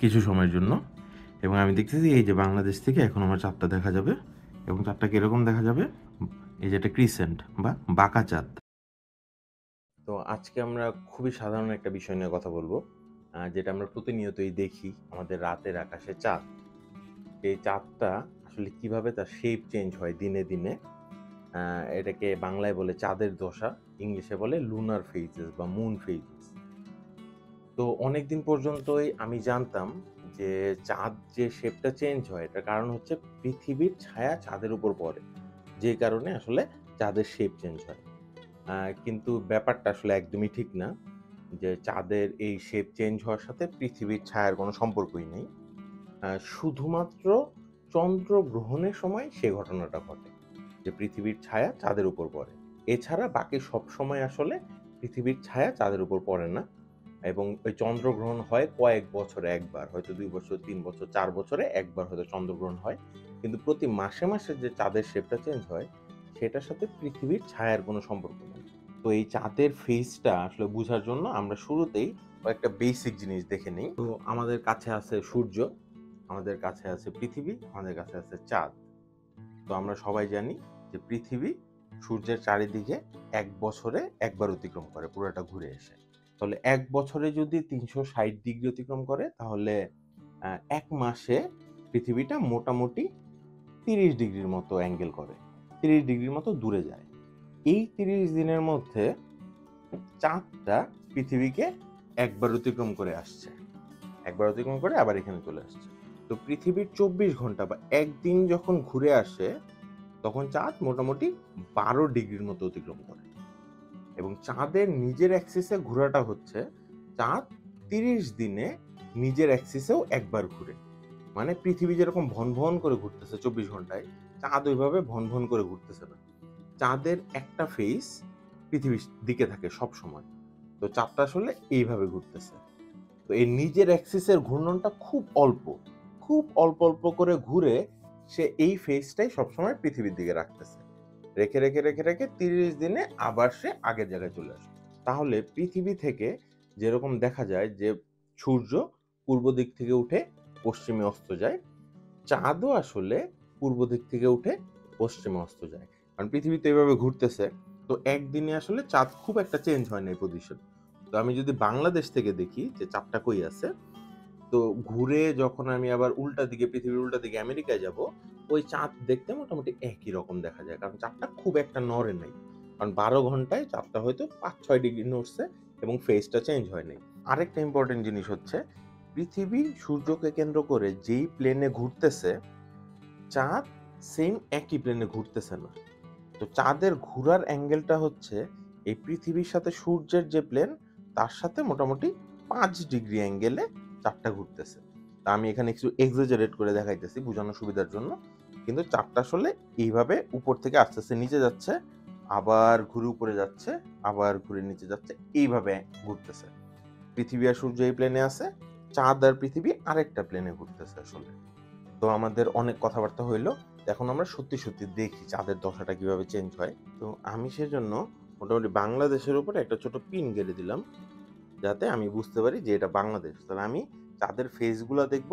কিছু সময়ের জন্য। এবং আমি দেখতেছি এই যে বাংলাদেশ থেকে এখন আমার চাঁদটা দেখা যাবে, এবং চাঁদটা কীরকম দেখা যাবে, এই যে একটা ক্রিসেন্ট বা বাঁকা চাঁদ। তো আজকে আমরা খুবই সাধারণ একটা বিষয় নিয়ে কথা বলবো, যেটা আমরা প্রতিনিয়তই দেখি, আমাদের রাতের আকাশে চাঁদ। এই চাঁদটা আসলে কিভাবে তার শেপ চেঞ্জ হয় দিনে দিনে, এটাকে বাংলায় বলে চাঁদের দশা, ইংলিশে বলে লুনার ফেজেস বা মুন ফেজেস। তো অনেকদিন পর্যন্তই আমি জানতাম যে চাঁদ যে শেপটা চেঞ্জ হয় এটার কারণ হচ্ছে পৃথিবীর ছায়া চাঁদের উপর পড়ে, যে কারণে আসলে চাঁদের শেপ চেঞ্জ হয়। কিন্তু ব্যাপারটা আসলে একদমই ঠিক না, যে চাঁদের এই শেপ চেঞ্জ হওয়ার সাথে পৃথিবীর ছায়ার কোনো সম্পর্কই নেই। শুধুমাত্র চন্দ্রগ্রহণের সময় সে ঘটনাটা ঘটে, যে পৃথিবীর ছায়া চাঁদের উপর পড়ে। এছাড়া বাকি সব সময় আসলে পৃথিবীর ছায়া চাঁদের উপর পড়ে না, এবং ওই চন্দ্রগ্রহণ হয় কয়েক বছরে একবার, হয়তো ২ বছর, ৩ বছর, ৪ বছরে একবার হয়তো চন্দ্রগ্রহণ হয়। কিন্তু প্রতি মাসে, মাসে যে চাঁদের শেপটা চেঞ্জ হয়, সেটার সাথে পৃথিবীর ছায়ার কোনো সম্পর্ক নেই। তো এই চাঁদের ফেজটা আসলে বুঝার জন্য আমরা শুরুতেই কয়েকটা বেসিক জিনিস দেখে নিই। তো আমাদের কাছে আছে সূর্য, আমাদের কাছে আছে পৃথিবী, আমাদের কাছে আছে চাঁদ। তো আমরা সবাই জানি যে পৃথিবী সূর্যের চারিদিকে ১ বছরে একবার অতিক্রম করে, পুরোটা ঘুরে এসে। তাহলে ১ বছরে যদি ৩৬০ ডিগ্রি অতিক্রম করে, তাহলে ১ মাসে পৃথিবীটা মোটামুটি ৩০ ডিগ্রির মতো অ্যাঙ্গেল করে, ৩০ ডিগ্রির মতো দূরে যায়। এই ৩০ দিনের মধ্যে চাঁদটা পৃথিবীকে একবার অতিক্রম করে আসছে, একবার অতিক্রম করে আবার এখানে চলে আসছে। তো পৃথিবীর ২৪ ঘন্টা বা একদিন যখন ঘুরে আসে, তখন চাঁদ মোটামুটি ১২ ডিগ্রির মতো অতিক্রম করে। এবং চাঁদের নিজের অ্যাক্সিসে ঘোরাটা হচ্ছে, চাঁদ ৩০ দিনে নিজের অ্যাক্সিসেও একবার ঘুরে। মানে পৃথিবী যেরকম ভন ভন করে ঘুরতেছে ২৪ ঘন্টায়, চাঁদ ওইভাবে ভন ভন করে ঘুরতেছে না। চাঁদের একটা ফেস পৃথিবীর দিকে থাকে সব সময়। তো চাঁদটা আসলে এইভাবে ঘুরতেছে। তো এই নিজের অ্যাক্সিসের ঘূর্ণনটা খুব অল্প, খুব অল্প অল্প করে ঘুরে সে এই ফেজটাই সবসময় পৃথিবীর দিকে রাখতেছে। রেখে রেখে রেখে রেখে ৩০ দিনে আবার সে আগের জায়গায় চলে আসে। তাহলে পৃথিবী থেকে যেরকম দেখা যায় যে সূর্য পূর্ব দিক থেকে উঠে পশ্চিমে অস্ত যায়, চাঁদও আসলে পূর্ব দিক থেকে উঠে পশ্চিমে অস্ত যায়। কারণ পৃথিবী তো এভাবে ঘুরতেছে। তো একদিনে আসলে চাঁদ খুব একটা চেঞ্জ হয় না এই পজিশন। তো আমি যদি বাংলাদেশ থেকে দেখি যে চাঁদটা কই আছে, তো ঘুরে যখন আমি আবার উল্টা দিকে, পৃথিবীর উল্টা দিকে আমেরিকায় যাব, ওই চাঁদ দেখতে মোটামুটি একই রকম দেখা যায়। কারণ চাঁদটা খুব একটা নড়ে নাই। কারণ ১২ ঘন্টায় চাঁদটা হয়তো ৫-৬ ডিগ্রি নড়ছে এবং ফেজটা চেঞ্জ হয় নাই। আরেকটা ইম্পর্টেন্ট জিনিস হচ্ছে, পৃথিবী সূর্যকে কেন্দ্র করে যেই প্লেনে ঘুরতেছে, চাঁদ সেম একই প্লেনে ঘুরতেছে না। তো চাঁদের ঘোরার অ্যাঙ্গেলটা হচ্ছে এই পৃথিবীর সাথে সূর্যের যে প্লেন, তার সাথে মোটামুটি ৫ ডিগ্রি অ্যাঙ্গেলে চাঁদটা ঘুরতেছে। তা আমি এখানে একটু এক্সাজারেট করে দেখাইতেছি বোঝানোর সুবিধার জন্য। কিন্তু চাঁদটা আসলে এইভাবে উপর থেকে আস্তে আস্তে নিচে যাচ্ছে, আবার ঘুরে উপরে যাচ্ছে, আবার ঘুরে নিচে যাচ্ছে, এইভাবে ঘুরতেছে। পৃথিবী আর সূর্য এই প্লেনে আছে, চাঁদ আর পৃথিবী আরেকটা প্লেনে ঘুরতেছে আসলে। তো আমাদের অনেক কথাবার্তা হইলো। এখন আমরা সত্যি, সত্যি দেখি চাঁদের দশাটা কিভাবে চেঞ্জ হয়। তো আমি সেজন্য মোটামুটি বাংলাদেশের উপরে একটা ছোট পিন গেড়ে দিলাম, যাতে আমি বুঝতে পারি যে এটা বাংলাদেশ। তাহলে আমি চাঁদের ফেজগুলা দেখব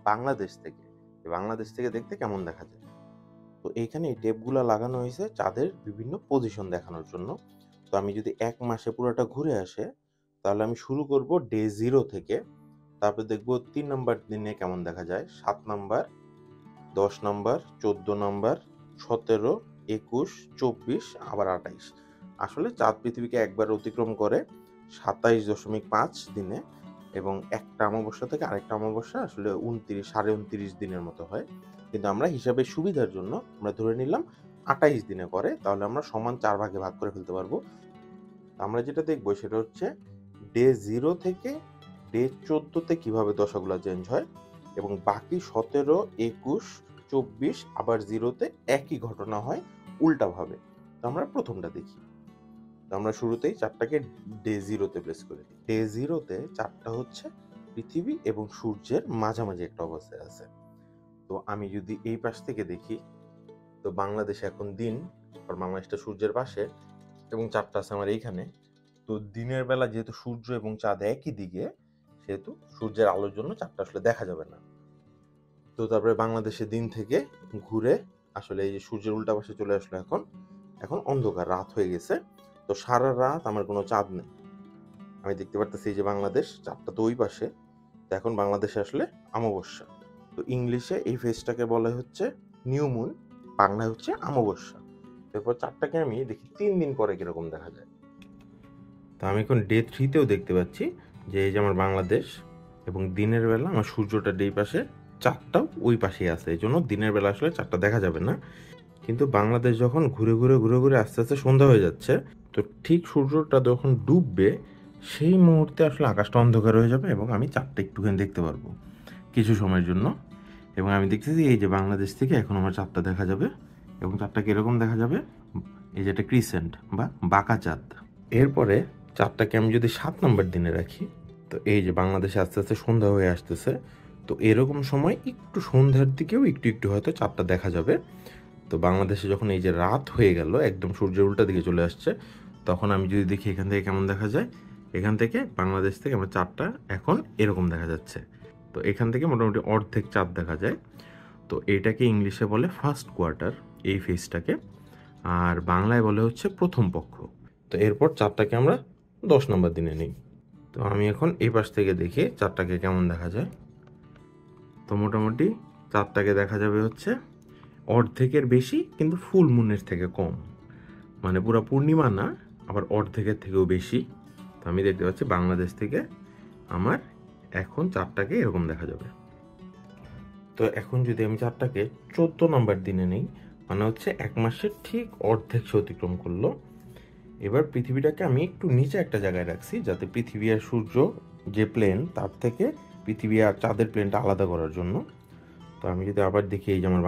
বাংলাদেশ থেকে। যে বাংলাদেশ থেকে দেখতে কেমন দেখা যায়। তো এইখানে এই টেপগুলা লাগানো হইছে চাঁদের বিভিন্ন পজিশন দেখানোর জন্য। তো আমি যদি ১ মাসে পুরাটা ঘুরে আসে, তাহলে আমি শুরু করব ডে 0 থেকে। তারপর দেখব ৩ নাম্বার দিনে কেমন দেখা যায়, ৭ নাম্বার, ১০ নাম্বার, ১৪ নাম্বার, ১৭, ২১, ২৪, আবার ২৮। আসলে চাঁদ পৃথিবীকে একবার অতিক্রম করে ২৭.৫ দিনে, এবং একটা অমাবস্যা থেকে আরেকটা অমাবস্যা আসলে ২৯, সাড়ে ২৯ দিনের মতো হয়। কিন্তু আমরা হিসাবের সুবিধার জন্য আমরা ধরে নিলাম ২৮ দিনে করে, তাহলে আমরা সমান ৪ ভাগে ভাগ করে ফেলতে পারবো। আমরা যেটা দেখবো সেটা হচ্ছে ডে 0 থেকে ডে 14 তে কিভাবে দশাগুলা চেঞ্জ হয়, এবং বাকি ১৭, ২১, ২৪ আবার 0 তে একই ঘটনা হয় উল্টাভাবে। তো আমরা প্রথমটা দেখি। তো আমরা শুরুতেই চাঁদটাকে ডে 0 তে প্লেস করে দিই। ডে 0 তে চাঁদটা হচ্ছে পৃথিবী এবং সূর্যের মাঝামাঝি একটা অবস্থায় আছে। তো আমি যদি এই পাশ থেকে দেখি, তো বাংলাদেশে এখন দিন, কারণ বাংলাদেশটা সূর্যের পাশে এবং চাঁদটা আছে আমার এইখানে। তো দিনের বেলা যেহেতু সূর্য এবং চাঁদ একই দিকে, সেহেতু সূর্যের আলোর জন্য চাঁদটা আসলে দেখা যাবে না। তো তারপরে বাংলাদেশের দিন থেকে ঘুরে আসলে এই যে সূর্যের উল্টা পাশে চলে আসলো, এখন অন্ধকার, রাত হয়ে গেছে। তো সারা রাত আমার কোনো চাঁদ নেই। আমি দেখতে পারতেছি এই যে বাংলাদেশ, চাঁদটা তো ওই পাশে। তো এখন বাংলাদেশে আসলে অমাবস্যা। তো ইংলিশে এই ফেজটাকে বলা হচ্ছে নিউ মুন, বাংলায় হচ্ছে অমাবস্যা। এরপর চাঁদটাকে আমি দেখি 3 দিন পরে কিরকম দেখা যায়। তো আমি এখন ডে 3তেও দেখতে পাচ্ছি যে এই যে আমার বাংলাদেশ, এবং দিনের বেলা আমার সূর্যটা এই পাশে, চাঁদটাও ওই পাশেই আছে। এই জন্য দিনের বেলা আসলে চাঁদটা দেখা যাবে না। কিন্তু বাংলাদেশ যখন ঘুরে ঘুরে আস্তে আস্তে সন্ধ্যা হয়ে যাচ্ছে, তো ঠিক সূর্যটা যখন ডুববে সেই মুহূর্তে আসলে আকাশটা অন্ধকার হয়ে যাবে এবং আমি চাঁদটা একটুখানি দেখতে পারবো কিছু সময়ের জন্য। এবং আমি দেখতেছি এই যে বাংলাদেশ থেকে এখন আমার চাঁদটা দেখা যাবে, এবং চাঁদটা কীরকম দেখা যাবে, এই যে একটা ক্রিসেন্ট বা বাঁকা চাঁদ। এরপরে চাঁদটাকে আমি যদি 7 নম্বর দিনে রাখি, তো এই যে বাংলাদেশে আস্তে আস্তে সন্ধ্যা হয়ে আসতেছে, তো এরকম সময় একটু সন্ধ্যার দিকেও একটু হয়তো চাঁদটা দেখা যাবে। তো বাংলাদেশে যখন এই যে রাত হয়ে গেল, একদম সূর্যের উল্টা দিকে চলে আসছে, তখন আমি যদি দেখি এখান থেকে কেমন দেখা যায়, এখান থেকে বাংলাদেশ থেকে আমার চাঁদটা এখন এরকম দেখা যাচ্ছে। তো এখান থেকে মোটামুটি অর্ধেক চাঁদ দেখা যায়। তো এইটাকে ইংলিশে বলে ফার্স্ট কোয়ার্টার, এই ফেজটাকে, আর বাংলায় বলে হচ্ছে প্রথম পক্ষ। তো এরপর চাঁদটাকে আমরা 10 নম্বর দিনে নিই। তো আমি এখন এই পাশ থেকে দেখি চাঁদটাকে কেমন দেখা যায়। তো মোটামুটি চাঁদটাকে দেখা যাবে হচ্ছে অর্ধেকের বেশি, কিন্তু ফুল মুনের থেকে কম, মানে পুরো পূর্ণিমা না, আবার অর্ধেকের থেকেও বেশি। তো আমি দেখতে পাচ্ছি বাংলাদেশ থেকে আমার এখন চাঁদটাকে এরকম দেখা যাবে। তো এখন যদি আমি চাঁদটাকে 14 নম্বর দিনে নেই, মানে হচ্ছে 1 মাসের ঠিক অর্ধেক সে অতিক্রম করলো। এবার পৃথিবীটাকে আমি একটু নিচে একটা জায়গায় রাখছি, যাতে পৃথিবী আর সূর্য যে প্লেন, তার থেকে পৃথিবী আর চাঁদের প্লেনটা আলাদা করার জন্য। তো আমি যদি আবার দেখি এই যে আমার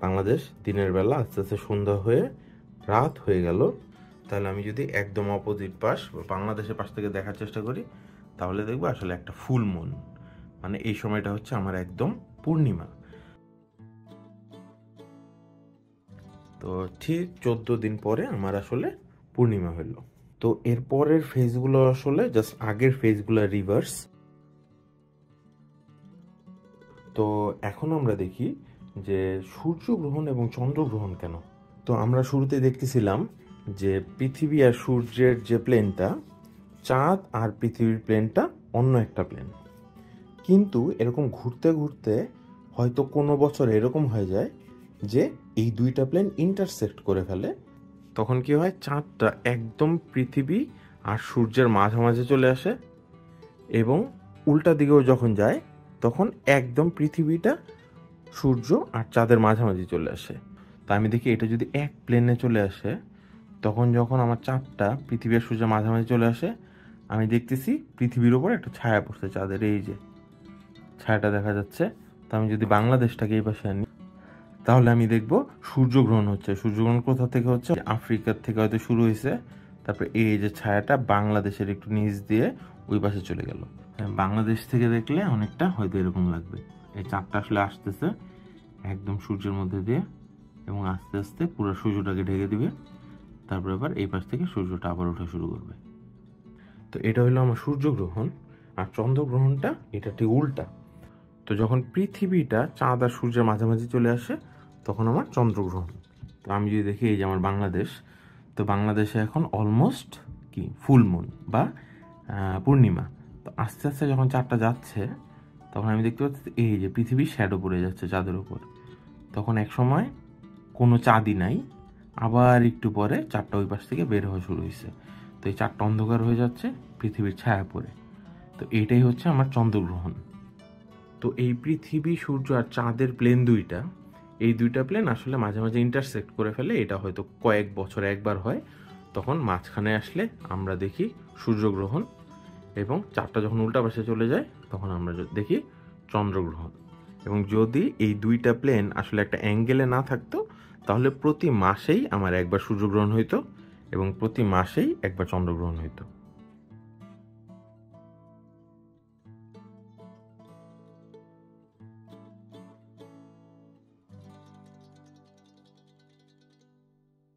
বাংলাদেশ দিনের বেলা আস্তে আস্তে সন্ধ্যা হয়ে রাত হয়ে গেল, তাহলে আমি যদি একদম অপোজিট পাশ বা বাংলাদেশের পাশ থেকে দেখার চেষ্টা করি, তাহলে দেখবো আসলে একটা ফুল মুন, মানে এই সময়টা হচ্ছে আমার একদম পূর্ণিমা। তো ঠিক 14 দিন পরে আমার আসলে পূর্ণিমা হলো। তো এর পরের ফেজগুলো আসলে জাস্ট আগের ফেজগুলো রিভার্স। তো এখন আমরা দেখি যে সূর্যগ্রহণ এবং চন্দ্রগ্রহণ কেন। তো আমরা শুরুতে দেখতেছিলাম যে পৃথিবী আর সূর্যের যে প্লেনটা, চাঁদ আর পৃথিবীর প্লেনটা অন্য একটা প্লেন। কিন্তু এরকম ঘুরতে ঘুরতে হয়তো কোনো বছর এরকম হয়ে যায় যে এই দুইটা প্লেন ইন্টারসেক্ট করে ফেলে। তখন কি হয়, চাঁদটা একদম পৃথিবী আর সূর্যের মাঝামাঝি চলে আসে, এবং উল্টা দিকেও যখন যায় তখন একদম পৃথিবীটা সূর্য আর চাঁদের মাঝামাঝি চলে আসে। তা আমি দেখি এটা যদি এক প্লেনে চলে আসে, তখন যখন আমার চাঁদটা পৃথিবী আর সূর্যের মাঝামাঝি চলে আসে, আমি দেখতেছি পৃথিবীর ওপর একটা ছায়া পড়ছে চাঁদের, এই যে ছায়াটা দেখা যাচ্ছে। তো আমি যদি বাংলাদেশটাকে এই পাশে আনি, তাহলে আমি দেখব সূর্যগ্রহণ হচ্ছে। সূর্যগ্রহণ কোথা থেকে হচ্ছে, আফ্রিকার থেকে হয়তো শুরু হয়েছে, তারপরে এই যে ছায়াটা বাংলাদেশের একটু নিচ দিয়ে ওই পাশে চলে গেল। বাংলাদেশ থেকে দেখলে অনেকটা হয়তো এরকম লাগবে। এই চাঁদটা আসলে আসতেছে একদম সূর্যের মধ্যে দিয়ে, এবং আস্তে আস্তে পুরো সূর্যটাকে ঢেকে দিবে। তারপর আবার এই পাশ থেকে সূর্যটা আবার ওঠা শুরু করবে। তো এটা হলো আমার সূর্যগ্রহণ। আর চন্দ্রগ্রহণটা এটা ঠিক উল্টা। তো যখন পৃথিবীটা চাঁদ আর সূর্যের মাঝামাঝি চলে আসে, তখন আমার চন্দ্রগ্রহণ। তো আমি যদি দেখি এই যে আমার বাংলাদেশ, তো বাংলাদেশে এখন অলমোস্ট কি ফুল মুন বা পূর্ণিমা। তো আস্তে আস্তে যখন চাঁদটা যাচ্ছে, তখন আমি দেখতে পাচ্ছি এই যে পৃথিবীর শ্যাডো পড়ে যাচ্ছে চাঁদের উপর। তখন এক সময় কোনো চাঁদই নাই, আবার একটু পরে চাঁদটা ওই পাশ থেকে বের হওয়া শুরু হয়েছে। তো এই চাঁদটা অন্ধকার হয়ে যাচ্ছে পৃথিবীর ছায়া পড়ে। তো এইটাই হচ্ছে আমার চন্দ্রগ্রহণ। তো এই পৃথিবী, সূর্য আর চাঁদের প্লেন দুইটা, এই দুইটা প্লেন আসলে মাঝে মাঝে ইন্টারসেক্ট করে ফেলে। এটা হয়তো কয়েক বছরে একবার হয়। তখন মাঝখানে আসলে আমরা দেখি সূর্যগ্রহণ, এবং চাঁদটা যখন উল্টা পাশে চলে যায় তখন আমরা দেখি চন্দ্রগ্রহণ। এবং যদি এই দুইটা প্লেন আসলে একটা অ্যাঙ্গেলে না থাকতো, তাহলে প্রতি মাসেই আমার একবার সূর্যগ্রহণ হইতো এবং প্রতি মাসেই একবার চন্দ্রগ্রহণ হইতো।